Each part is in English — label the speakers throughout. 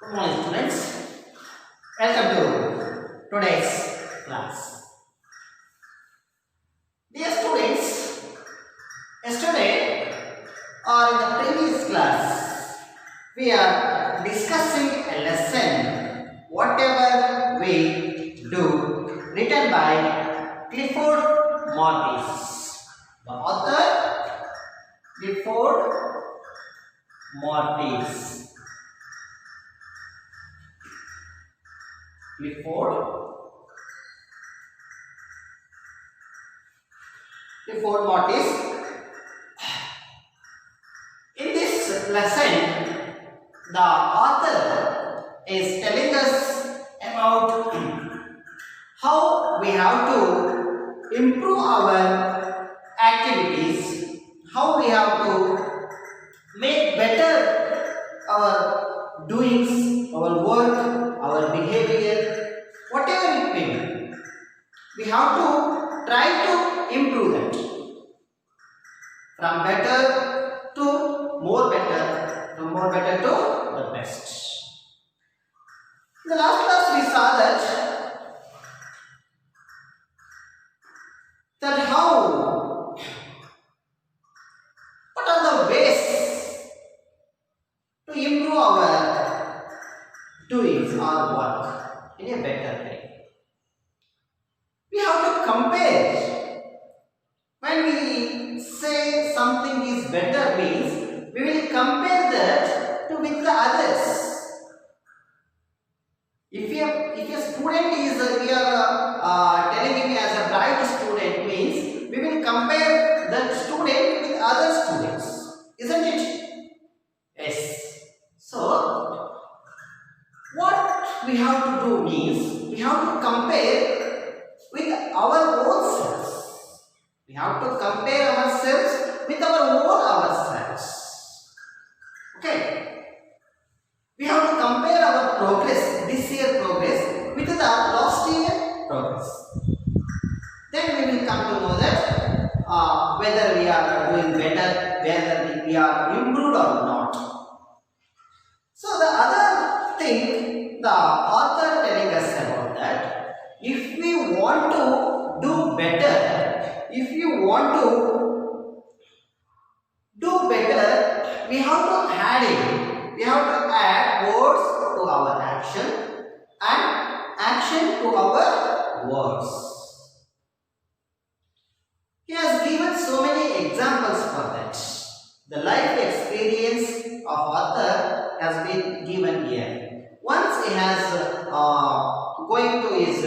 Speaker 1: Good morning, students. Welcome to today's class. Dear students, yesterday or in the previous class, we are discussing a lesson, whatever we do, written by Clifford Mortis. The author, Clifford Mortis. Clifford Mortis. In this lesson, the author is telling us about how we have to improve our activities, how we have to make better our doings, our work, our behavior, whatever it may be. We have to try to improve that. From better to more better, from more better to the best. In the last class we saw that how, what are the ways to improve our doings or work in a better way. We have to compare. When we say something is better means we will compare that to with the others. If a student is we are telling him as a bright student means we will compare that student with other students, isn't it? Yes. So what we have to do means we have to compare with our own selves. We have to compare ourselves with our own ourselves. Okay. We have to compare our progress, this year progress, with the last year progress. Then we will come to know that whether we are doing better, whether we are improved or not. So the other thing the author telling us about that, if we want to do better, if you want to do better, we have to add in. We have to add words to our action and action to our words. He has given so many examples for that. The life experience of author has been given here. Once he has going to his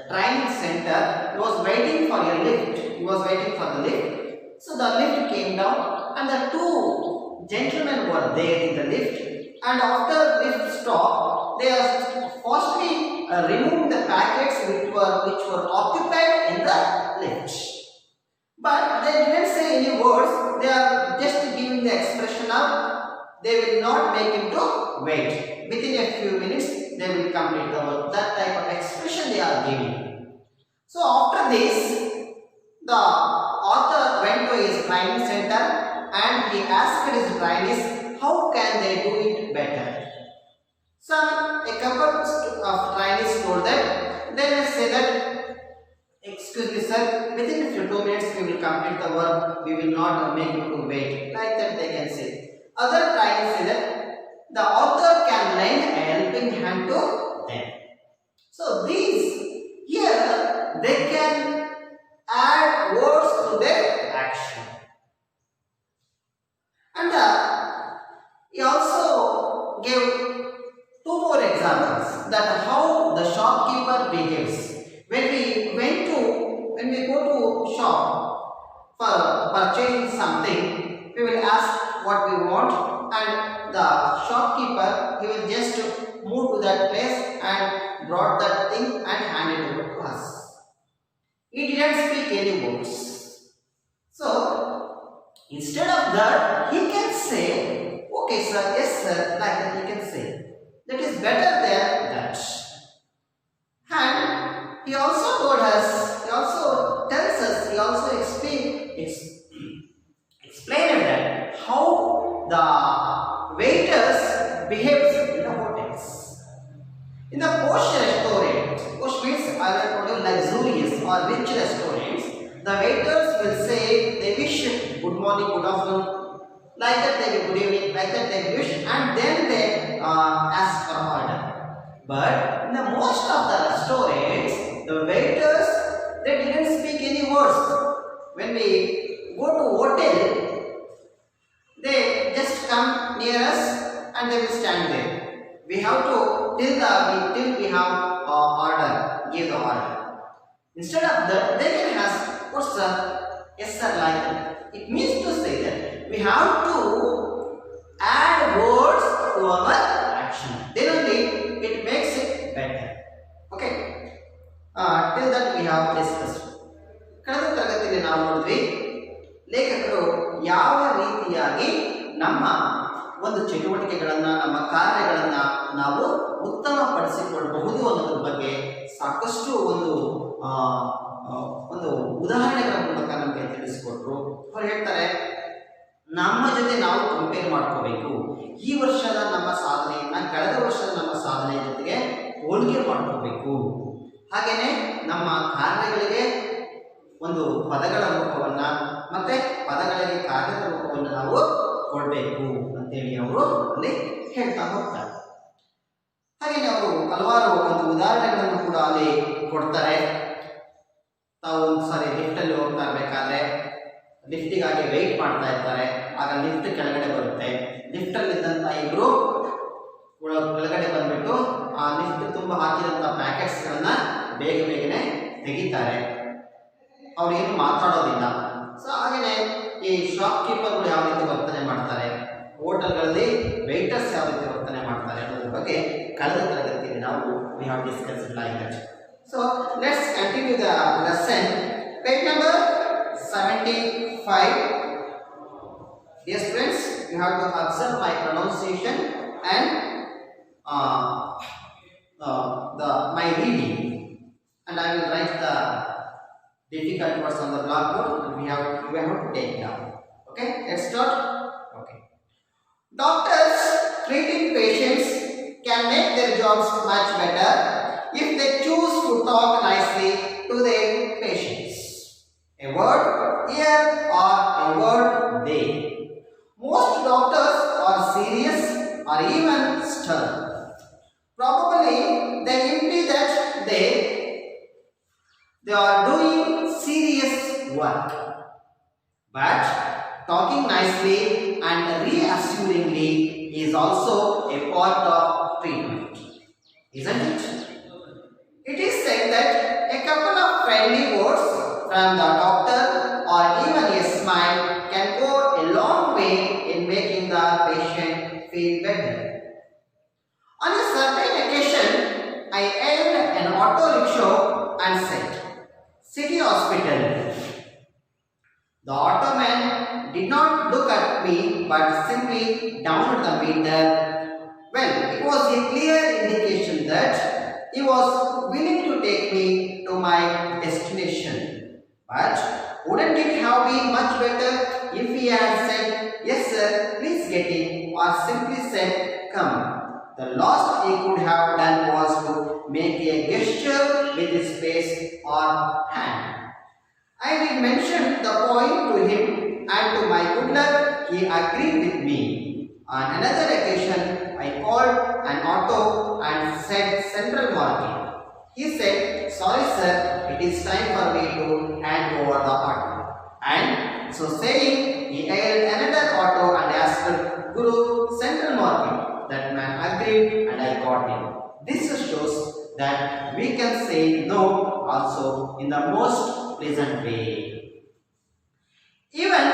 Speaker 1: training center, he was waiting for a lift. He was waiting for the lift. So the lift came down and the two gentlemen were there in the lift. And after lift stopped, they are firstly removing the packets which were occupied in the lift. But they didn't say any words. They are just giving the expression of they will not make him to wait. Within a few minutes, they will complete the work. That type of expression they are giving. So after this, the author went to his training center and he asked his trainees how can they do it better. A couple of trainees told them, they say that, excuse me sir, within a few 2 minutes we will complete the work, we will not make you to wait. Like that they can say. Other trainees say that the author can lend a helping hand to them. So these here they can add words to their action. And he also gave 2 more examples that how the shopkeeper behaves. When we go to shop for purchasing something, we will ask what we want and the shopkeeper he will just move to that place and brought that thing and hand it over to us. He didn't speak any words. So instead of that, he can say, okay sir, yes sir, like that he can say. That is better than that. And he also told us, he also tells us, he also explained that how the waiters behaves In the posh restaurant, posh means luxurious or rich restaurants, the waiters will say they wish good morning, good afternoon, like that they will good evening, like that they wish, and then they ask for order. But in the most of the restaurants, the waiters they didn't speak any words. When we go to hotel, they just come near us and they will stand there. We have to till we have order, give the order. Instead of that, they can ask, "What's sir? Yes sir," like that. It means to say that we have to add words to our action. Then only it makes it better. Okay. Till that we have discussed. ಕಳೆದ ತರಗತಿಯಲ್ಲಿ ನಾವು ನೋಡಿದ್ವಿ ಲೇಖಕರು ಯಾವ ರೀತಿಯಾಗಿ ನಮ್ಮ ಒಂದು ಚಟುವಟಿಕೆಗಳನ್ನು ನಮ್ಮ ಕಾರ್ಯಗಳನ್ನು ನಾವು ಉತ್ತಮಪಡಿಸಿಕೊಳ್ಳಬಹುದು ಅನ್ನೋದ್ರ ಬಗ್ಗೆ ಸಾಕಷ್ಟು ಒಂದು ಉದಾಹರಣೆಗಳ ಮೂಲಕ ನಮಗೆ ತಿಳಿಸಿಕೊಟ್ರು. ಅವ್ರು ಹೇಳ್ತಾರೆ ನಮ್ಮ ಜೊತೆ ನಾವು ಕಂಪೇರ್ ಮಾಡ್ಕೋಬೇಕು. ಈ ವರ್ಷದ ನಮ್ಮ ಸಾಧನೆಯನ್ನ ಕಳೆದ ವರ್ಷದ ನಮ್ಮ ಸಾಧನೆಯ ಜೊತೆಗೆ ಹೋಲಿಕೆ ಮಾಡ್ಕೋಬೇಕು. ಹಾಗೇನೆ ನಮ್ಮ ಕಾರ್ಯಗಳಿಗೆ ಒಂದು ಪದಗಳ ರೂಪವನ್ನ ಮತ್ತೆ ಪದಗಳಿಗೆ ಕಾರ್ಯದ ರೂಪವನ್ನು ನಾವು ಕೊಡಬೇಕು ಅಂತೇಳಿ ಅವರು ಅಲ್ಲಿ ಹೇಳ್ತಾ ಹೋಗ್ತಾರೆ. ಹಾಗೆಯೇ ಅವರು ಹಲವಾರು ಒಂದು ಉದಾಹರಣೆಗಳನ್ನು ಕೂಡ ಅಲ್ಲಿ ಕೊಡ್ತಾರೆ. ತಾವು ಒಂದು ಸಾರಿ ಲಿಫ್ಟಲ್ಲಿ ಹೋಗ್ತಾ ಇರಬೇಕಾದ್ರೆ ಲಿಫ್ಟಿಗಾಗಿ ವೆಯ್ಟ್ ಮಾಡ್ತಾ ಇರ್ತಾರೆ. ಆಗ ಲಿಫ್ಟ್ ಕೆಳಗಡೆ ಬರುತ್ತೆ. ಲಿಫ್ಟಲ್ಲಿದ್ದಂಥ ಇಬ್ಬರು ಕೆಳಗಡೆ ಬಂದ್ಬಿಟ್ಟು ಆ ಲಿಫ್ಟ್ ತುಂಬ ಹಾಕಿದಂಥ ಪ್ಯಾಕೆಟ್ಸ್ಗಳನ್ನ ಬೇಗನೆ ತೆಗಿತಾರೆ. ಅವ್ರು ಏನು ಮಾತಾಡೋದಿಲ್ಲ. ಸೊ ಹಾಗೆಯೇ ಈ ಶಾಪ್ ಕೀಪರ್ಗಳು ಯಾವ ರೀತಿ ವರ್ತನೆ ಮಾಡ್ತಾರೆ, ಹೋಟೆಲ್ಗಳಲ್ಲಿ ವೇಟರ್ಸ್ ಯಾವ ರೀತಿ ವರ್ತನೆ ಮಾಡ್ತಾರೆ ಅನ್ನೋದ್ರ ಬಗ್ಗೆ ಕಳೆದ ತರಗತಿಯಲ್ಲಿ ನಾವು we have discussed like that. So let's continue the lesson. Page number 75. Dear friends, you have to observe my pronunciation and my reading, and I will write the difficult words on the blackboard and we have to take down. Okay, let's start. Okay. Doctors treating patients can make their jobs much better if they choose to talk nicely to their patients. A word here or a word there. Most doctors are serious or even stern. Probably they imply that they are doing serious work. But talking nicely and reassuringly is also a part of treatment, isn't it? It is said that a couple of friendly words from the doctor or even a smile can go a long way in making the patient feel better. On a certain occasion, I hailed an auto rickshaw and said, "City Hospital." The automan did not look at me but simply downed the meter. Well, it was a clear indication that he was willing to take me to my destination. But wouldn't it have been much better if he had said, "Yes sir, please get in," or simply said, "Come"? The last he could have done was to make a gesture with his face or hand. I did mention the point to him, and to my good luck, he agreed with me. On another occasion, I called an auto and said Central Market. He said, "Sorry sir, it is time for me to hand over the auto." And so saying, he hailed another auto and asked, "Guru, Central Market." That man agreed and I got him. This shows that we can say no also in the most pleasant way. Even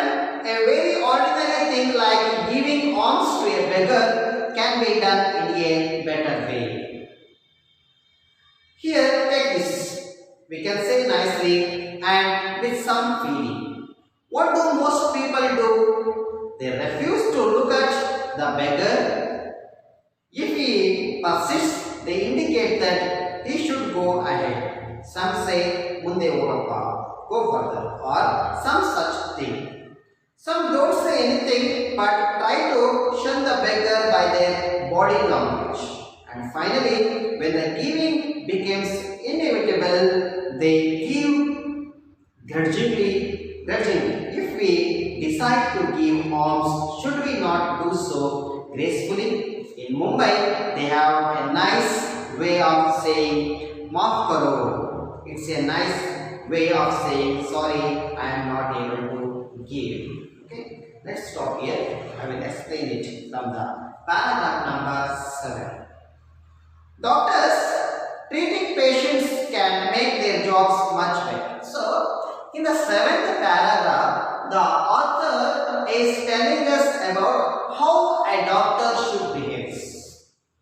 Speaker 1: a very ordinary thing like giving alms to a beggar can be done in a better way. Here, take this. We can say nicely and with some feeling. What do most people do? They refuse to look at the beggar. If he persists, they indicate that he should go ahead. Some say, "Munde hogappa, go further," or some such thing. Some don't say anything but try to shun the beggar by their body language. And And finally, when the giving becomes inevitable, they give grudgingly. If we decide to give alms, should we not do so gracefully? In Mumbai, they have a nice way of saying "maaf karo." It's a nice way of saying sorry, I am not able to give. Okay, let's stop here. I will explain it from the paragraph number 7. Doctors treating patients can make their jobs much better. So, in the 7th paragraph, the author is telling us about how a doctor should behave.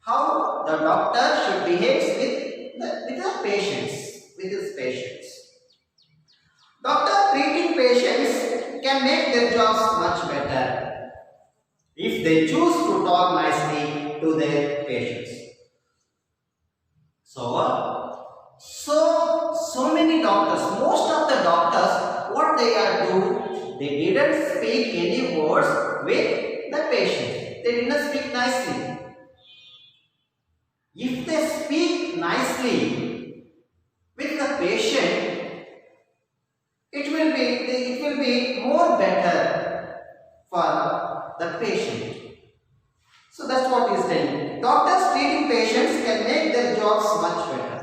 Speaker 1: How the doctor should behave with the patients, with his patients. Doctor treating patients can make their jobs much better if they choose to talk nicely to their patients. So many doctors, most of the doctors, what they are doing, they didn't speak any words with the patient. They didn't speak nicely. If they speak nicely with the patient, it will be more better for the patient. So that's what he is saying. Doctors treating patients can make their jobs much better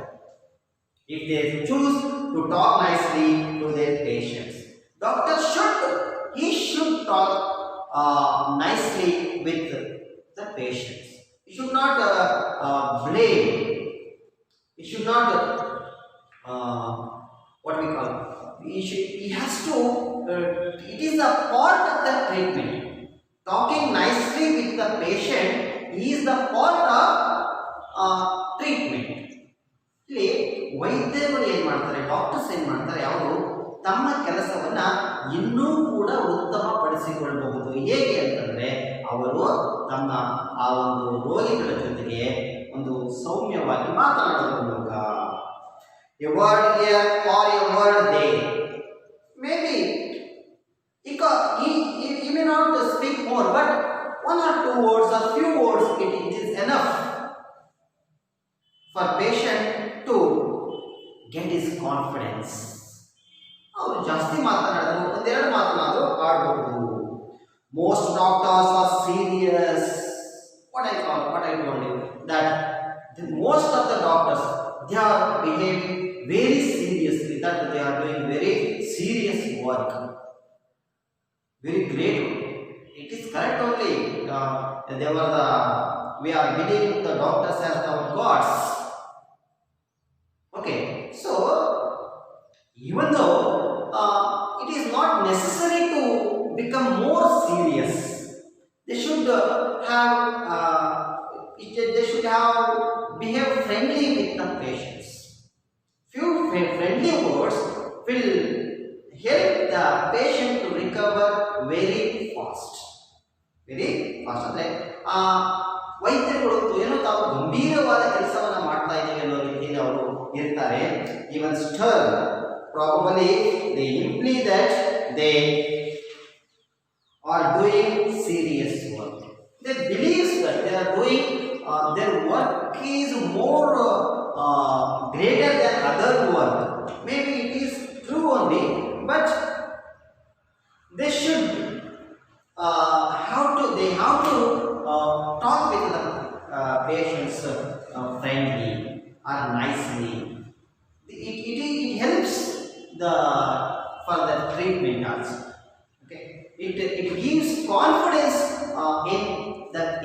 Speaker 1: if they choose to talk nicely to their patients. Doctor should talk nicely with the patients. He should not blame. He should not what we call. He has to. It is a part of the treatment. Talking nicely with the patient is the part of treatment. ಇಲ್ಲಿ ವೈದ್ಯರುಗಳು ಏನು ಮಾಡ್ತಾರೆ, doctors ಏನು ಮಾಡ್ತಾರೆ, ಅವರು ತಮ್ಮ ಕೆಲಸವನ್ನ ಇನ್ನೂ ಕೂಡ ಉತ್ತಮಪಡಿಸಿಕೊಳ್ಳಬಹುದು. ಹೇಗೆ ಅಂತಂದ್ರೆ, ಅವರು ತಮ್ಮ ಆ ಒಂದು ರೋಗಿಗಳ ಜೊತೆಗೆ ಒಂದು ಸೌಮ್ಯವಾಗಿ ಮಾತನಾಡೋದ್ರ ಮೂಲಕ a word here or a word there. Maybe he may not speak more, but one or two words or few words it is enough for patient to get his confidence. ಅವರು ಜಾಸ್ತಿ ಮಾತನಾಡಿದ್ರು, ಒಂದೆರಡು ಮಾತನಾದರೂ ಆಡಬಹುದು. Most doctors are serious. What I told you that most of the doctors, they are behaving very seriously, that they are doing very serious work, very great. It is correct only. We are believing the doctors as our gods. Okay, so even though it is not necessary to become more serious, they should have behave friendly with the patients. Few friendly words will help the patient to recover very fast. ಅಂದ್ರೆ ವೈದ್ಯರುಗಳು ಏನೋ ತಾವು ಗಂಭೀರವಾದ ಕೆಲಸವನ್ನ ಮಾಡ್ತಾ ಇದ್ದೀವಿ ಅನ್ನೋ ರೀತಿಯಲ್ಲಿ ಅವರು ಇರ್ತಾರೆ. Even stern, probably they imply that they are doing serious work. They believe that they are doing their work is more greater than other work. Maybe it is true only, but they should have to talk with the patients friendly or nicely. It helps for the treatment also. Okay, it gives confidence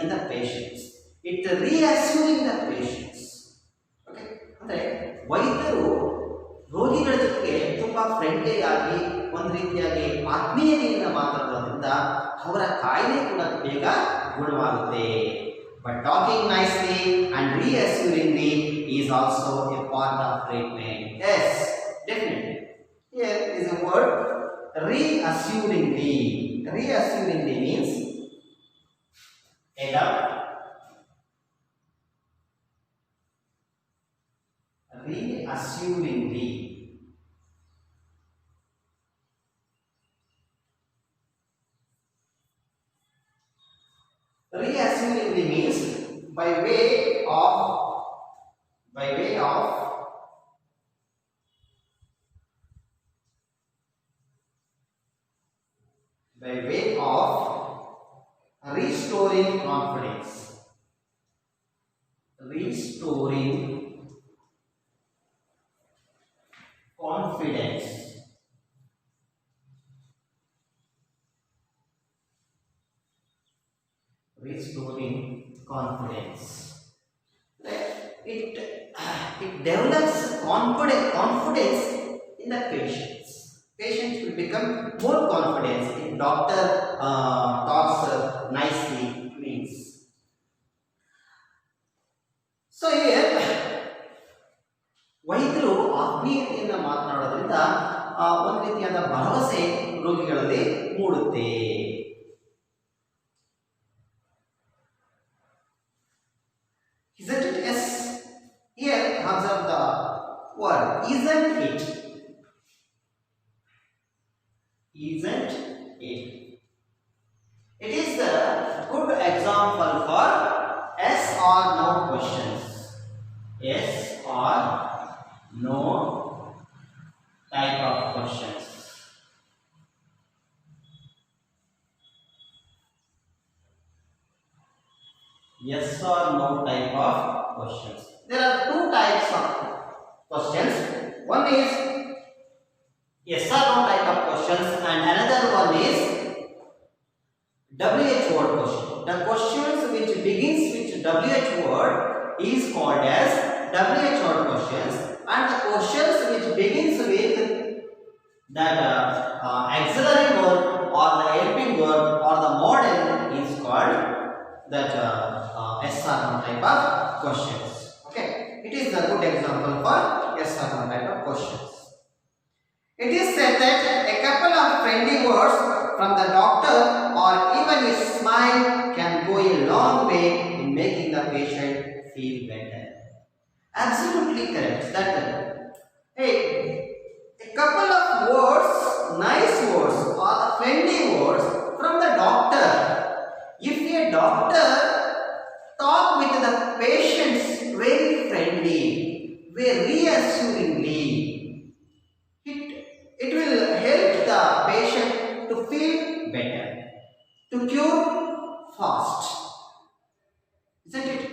Speaker 1: in the patients. It reassuring the patients. Okay, ಅಂದ್ರೆ ವೈದ್ಯರು ರೋಗಿಗಳ ಜೊತೆಗೆ ತುಂಬಾ friendly ಆಗಿ ಒಂದು ರೀತಿಯಾಗಿ ಆತ್ಮೀಯತೆಯಿಂದ ಮಾತಾಡೋದ್ರಿಂದ ಅವರ ಕಾಯಿಲೆ ಕೂಡ ಬೇಗ ಗುಣವಾಗುತ್ತೆ. But talking nicely and reassuringly is also a part of treatment. Yes, definitely. Here is a word reassuringly. Reassuringly means adapt. Reassuringly. Reassuringly means by way of by way of by way of restoring confidence. Restoring confidence. Restoring confidence. It develops confidence in the patients. Patients will become more confident if doctor talks nicely, means. So here, ವೈದ್ಯರು ಆತ್ಮೀಯತೆಯಿಂದ ಮಾತನಾಡೋದ್ರಿಂದ ಒಂದು ರೀತಿಯಾದ ಭರವಸೆ ರೋಗಿಗಳಲ್ಲಿ ಮೂಡುತ್ತೆ. Isn't it? Yes. Here, observe the word. Isn't it? Isn't it? It is the good example for yes or no questions. Yes or no type of questions. Yes or no type of questions. There are two types of questions. One is yes or no type of questions, and another one is WH word question. The questions which begins with WH word is called as WH word questions, and the questions which begins with that auxiliary word or the helping word or the model is called that SR type of questions. Okay, it is a good example for SR type of questions. It is said that a couple of friendly words from the doctor or even a smile can go a long way in making the patient feel better. Absolutely correct. That hey, a couple of words, nice words or friendly words from the doctor. If a doctor talk with the patients very friendly, very reassuringly, it will help the patient to feel better, to cure fast, isn't it?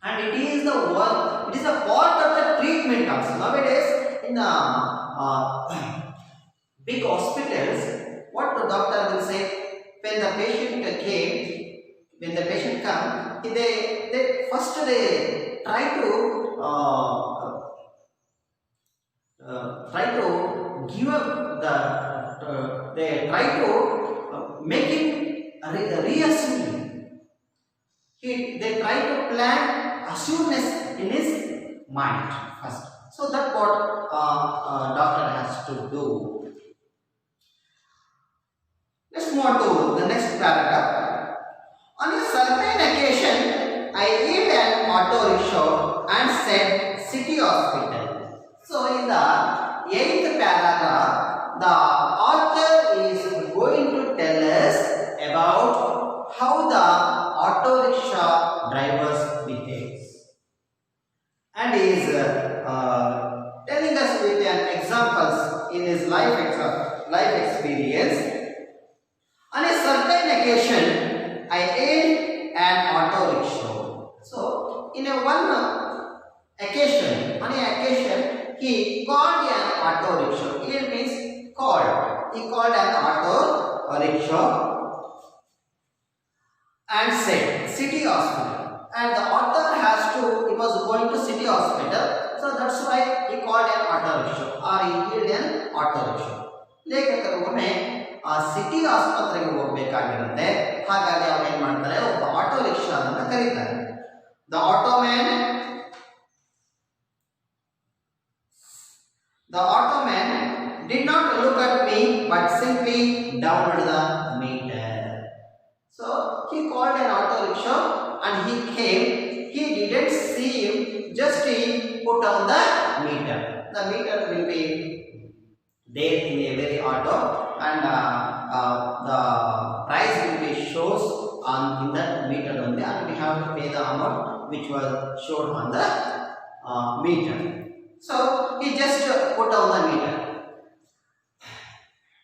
Speaker 1: And it is the one, it is a part of the treatment also. Nowadays in the big hospitals, what the doctor will say when the patient came, when the patient come, they first they try to give up the they try to make him reassuring. They try to plant assuredness in his mind first. So that's what doctor has to do. Let's move on to the next paragraph. On a certain occasion, I hailed an auto rickshaw and said city hospital. So in the 8th paragraph, the author is going to tell us about how the auto rickshaw drivers behaves, and he is telling us with an examples in his life experience. On a certain occasion, I hailed an auto rickshaw. So in a one occasion, on an occasion, he called an auto rickshaw. Here means called. He called an auto rickshaw and said city hospital. And the author he was going to city hospital. So that's why he called an auto rickshaw or he hailed an auto rickshaw. ಲೇಖಕರು ಒಮ್ಮೆ city ಆಸ್ಪತ್ರೆಗೆ ಹೋಗಬೇಕಾಗಿರುತ್ತೆ. ಹಾಗಾಗಿ ಅವರು ಏನು ಮಾಡ್ತಾರೆ, ಒಬ್ಬ auto rickshaw ಅನ್ನು ಕರೀತಾರೆ. The auto man did not look at me but simply downed the meter. So he called an auto rickshaw and he came. He didn't see him, just he put on the meter. The meter will be there in every auto, and the price will be shows on in that meter only, and we have to pay the amount which was shown on the meter. So he just put down the meter.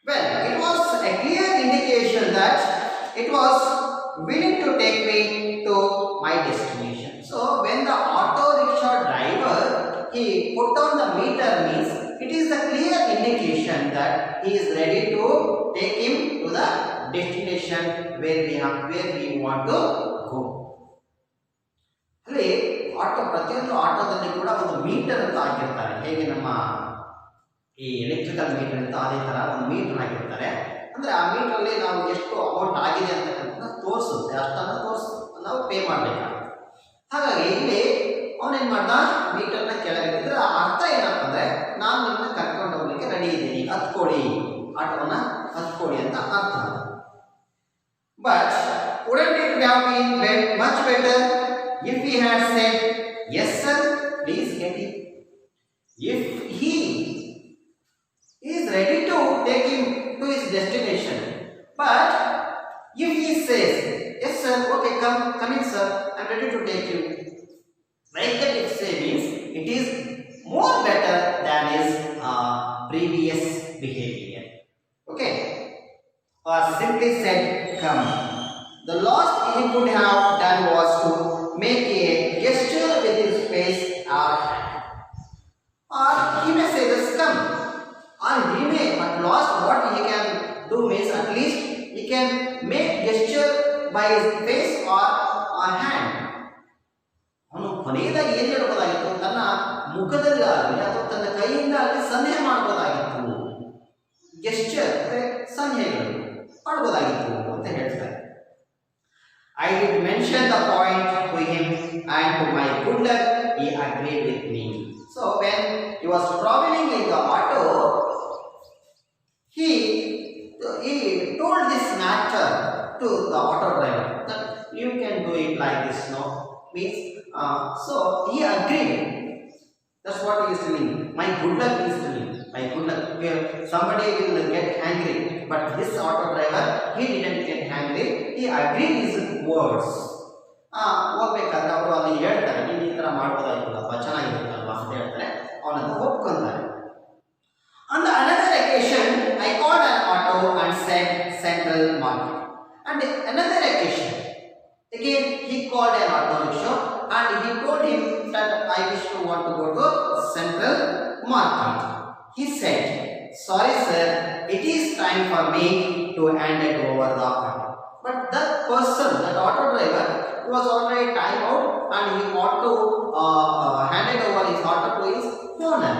Speaker 1: Well, it was a clear indication that it was willing to take me to my destination. So when the auto rickshaw driver he put down the meter means it is a clear indication that he is ready to take him to the destination where we want to go. ಅಲ್ಲಿ auto ಪ್ರತಿಯೊಂದು ಆಟೋದಲ್ಲಿ ಕೂಡ ಒಂದು metre ಅಂತ ಹಾಕಿರ್ತಾರೆ. ಹೇಗೆ ನಮ್ಮ ಈ ಎಲೆಕ್ಟ್ರಿಕಲ್ ಮೀಟರ್ ಅಂತ ಅದೇ ತರ ಒಂದು ಮೀಟರ್ ಹಾಕಿರ್ತಾರೆ. ಅಂದ್ರೆ ಆ ಮೀಟರ್ ಅಲ್ಲಿ ನಾವು ಎಷ್ಟು ಅಮೌಂಟ್ ಆಗಿದೆ ಅಂತ ತೋರಿಸುತ್ತೆ, ಅಷ್ಟನ್ನು ತೋರಿಸುತ್ತೆ, ನಾವು ಪೇ ಮಾಡಬೇಕಾಗುತ್ತೆ. ಹಾಗಾಗಿ ಇಲ್ಲಿ ಅವನೇನ್ ಮಾಡ್ದ, ಮೀಟರ್ನ ಕೆಳಗೆ ಇದ್ರೆ ಅರ್ಥ ಏನಪ್ಪ ಅಂದ್ರೆ ನಾನು ನಿಮ್ಮನ್ನ ಕರ್ಕೊಂಡು ಹೋಗ್ಲಿಕ್ಕೆ ರೆಡಿ ಇದ್ದೀನಿ, ಹತ್ಕೊಡಿ, ಆಟೋನ ಹತ್ಕೊಡಿ ಅಂತ ಅರ್ಥ. But wouldn't it have been much better if he had said, yes sir, please get it? If he is ready to take him to his destination, but if he says, yes sir, okay, come in sir, I'm ready to take you, like that if say means it is more better than his previous behavior. Okay, or simply said come. The last he could have done was to make a gesture with his face or hand, or he may say this come, or he may at last what he can do means at least he can make gesture by his face or hand. ಅವನು ಕೊನೆಯದಾಗಿ ಏನು ಹೇಳಬಹುದಾಗಿತ್ತು, ತನ್ನ ಮುಖದಲ್ಲಿ ಆಗಲಿ ಅಥವಾ ತನ್ನ ಕೈಯಿಂದ ಆಗಲಿ ಸನ್ನೆ ಮಾಡಬಹುದಾಗಿತ್ತು, ಗೆಸ್ಚರ್ ಅಂದರೆ ಸನ್ನೆಗಳು ಮಾಡಬಹುದಾಗಿತ್ತು ಅಂತ ಹೇಳ್ತಾರೆ. I did mention the point to him, and to my good luck he agreed with me. So when he was traveling in the auto, he told this matter to the auto driver that you can do it like this, no means so he agreed. That's what he used to mean. My good luck is to mean my good luck. Somebody will get angry, but this auto driver he didn't get angry. He agreed his words. ಹೋಗ್ಬೇಕಾದ್ರೆ ಅವರು ಅಲ್ಲಿ ಹೇಳ್ತಾರೆ, ನೀನು ಈ ಥರ ಮಾಡ್ಬೋದಾಗಿತ್ತಲ್ಲಪ್ಪ, ಚೆನ್ನಾಗಿರುತ್ತಲ್ವ ಅಂತ ಹೇಳ್ತಾರೆ, ಅವನನ್ನು ಒಪ್ಕೊಂತಾರೆ. On the another occasion, I called an auto and said Central Market. And another occasion, again he called an auto rickshaw and he told him that I wish to want to go to Central Market. He said, sorry sir, it is time for me to hand it over the auto. But that person, that auto driver, was already time out and he want to hand it over his auto to his owner.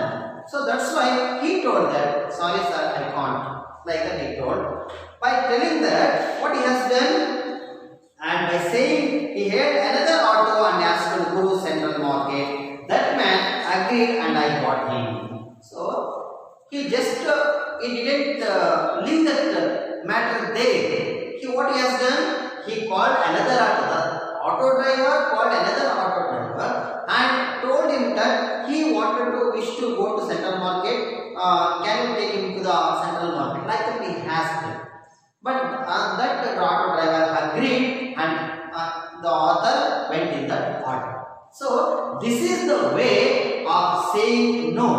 Speaker 1: So that's why he told that, sorry sir, I can't. Like that he told. By telling that, what he has done, and by saying he hailed another auto and asked to go to Central Market, that man agreed and I got him. So he just he didn't leave that matter there. What he has done, he called another auto driver, called another auto driver and told him that he wanted to wish to go to Central Market. Can you take him to the Central Market? Like that he asked him. But that auto driver agreed and the author went in that order. So this is the way of saying no.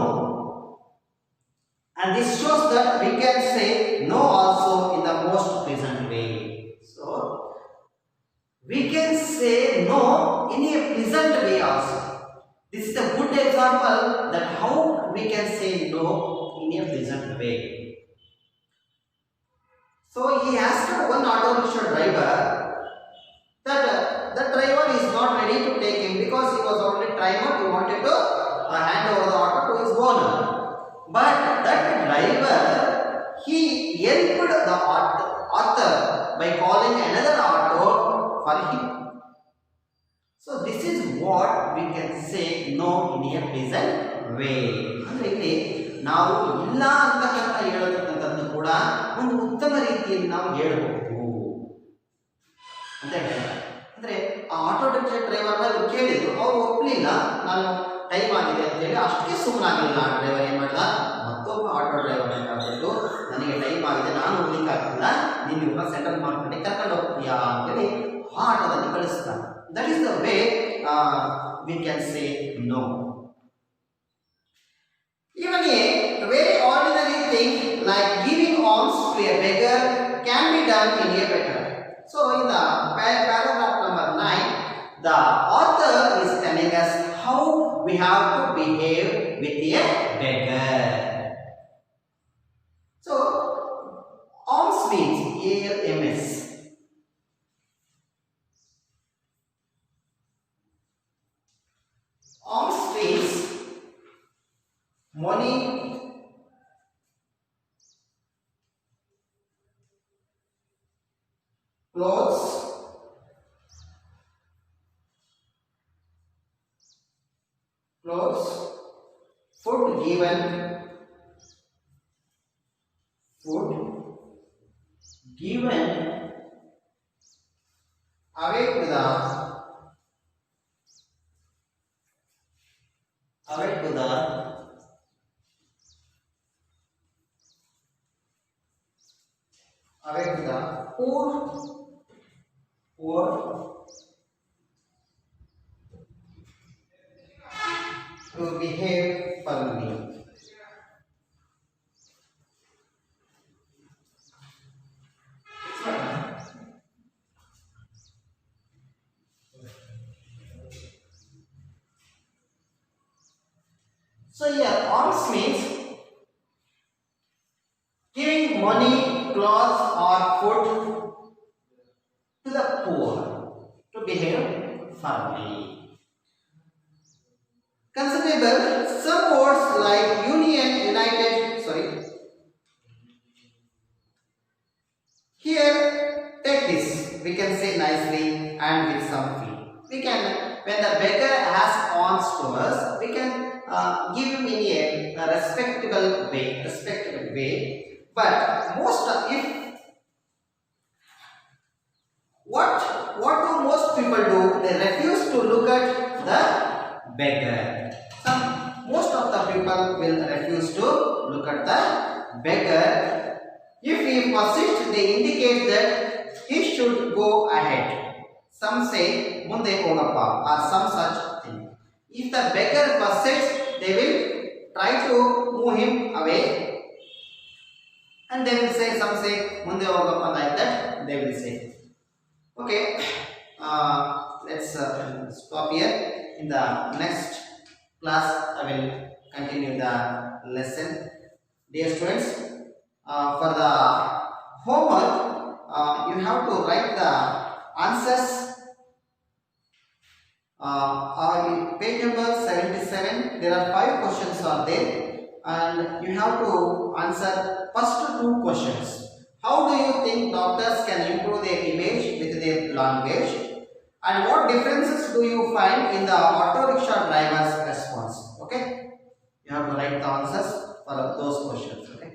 Speaker 1: And this shows that we can say no also in the most pleasant way. So we can say no in a pleasant way also. This is a good example that how we can say no in a pleasant way. So he asked one auto rickshaw driver that the driver is not ready to take him because he was already trying out. He wanted to hand over the auto to his owner. But that driver, he helped the author by calling another auto for him. So this is what we can say no in a pleasant way. ಅಂದ್ರೆ ಇಲ್ಲಿ ನಾವು ಇಲ್ಲ ಅಂತಕ್ಕಂಥ ಹೇಳತಕ್ಕಂಥದ್ದು ಕೂಡ ಒಂದು ಉತ್ತಮ ರೀತಿಯಲ್ಲಿ ನಾವು ಹೇಳಬಹುದು ಅಂತ ಹೇಳ್ತಾರೆ. ಅಂದ್ರೆ ಆ ಆಟೋ ರಿಕ್ಷಾ ಡ್ರೈವರ್ನ ಕೇಳಿದ್ರು, ಅವ್ರು ಒಪ್ಪಲಿಲ್ಲ, ನಾನು ಟೈಮ್ ಆಗಿದೆ ಅಂತ ಹೇಳಿ ಅಷ್ಟಕ್ಕೆ ಸುಮ್ಮನಾಗಲಿಲ್ಲ. ಆ ಡ್ರೈವರ್ ಏನು ಮಾಡ್ದ, ಮತ್ತೊಬ್ಬ ಆಟೋ ಡ್ರೈವರ್ನ ಕರೆದು ನನಗೆ ಟೈಮ್ ಆಗಿದೆ, ನಾನು ಹೋಗ್ಲಿಕ್ಕೆ ಆಗ್ತಿಲ್ಲ, ನೀನು ಇವಾಗ ಸೆಂಟ್ರಲ್ ಮಾರ್ಕೆಟ್ಗೆ ಕರ್ಕೊಂಡು ಹೋಗ್ತೀಯಾ ಅಂತೇಳಿ ಅಥವಾ ಕಳಿಸ್ತಾನೆ. That is the way we can say no. Even a very ordinary thing like giving alms to a beggar can be done in a better. So in the paragraph number 9, the author is telling us how we have to behave with a beggar. So alms means ALMS. Alms means money, clothes, food given, away to the poor to behave firmly. So here alms means giving money, clothes or food to the poor to behave firmly. Considerable some words like union, united, here take this, we can say nicely and with some feel. We can, when the beggar has alms to us, we can give him in a respectable way. But what do most people do? They refuse to look at the beggar. Most of the people will refuse to look at the beggar. If he persists, they indicate that he should go ahead. Some say munde hogappa or some such thing. If the beggar persists, they will try to move him away, and they will say, some say munde hogappa, like that they will say. Okay, let's stop here. In the next class I will continue the lesson. Dear students, for the homework you have to write the answers on page number 77. There are 5 questions are there, and you have to answer first 2 questions. How do you think doctors can improve their image with their language? And what differences do you find in the auto rickshaw driver's response? Okay, you have to write the answers for those questions. Okay.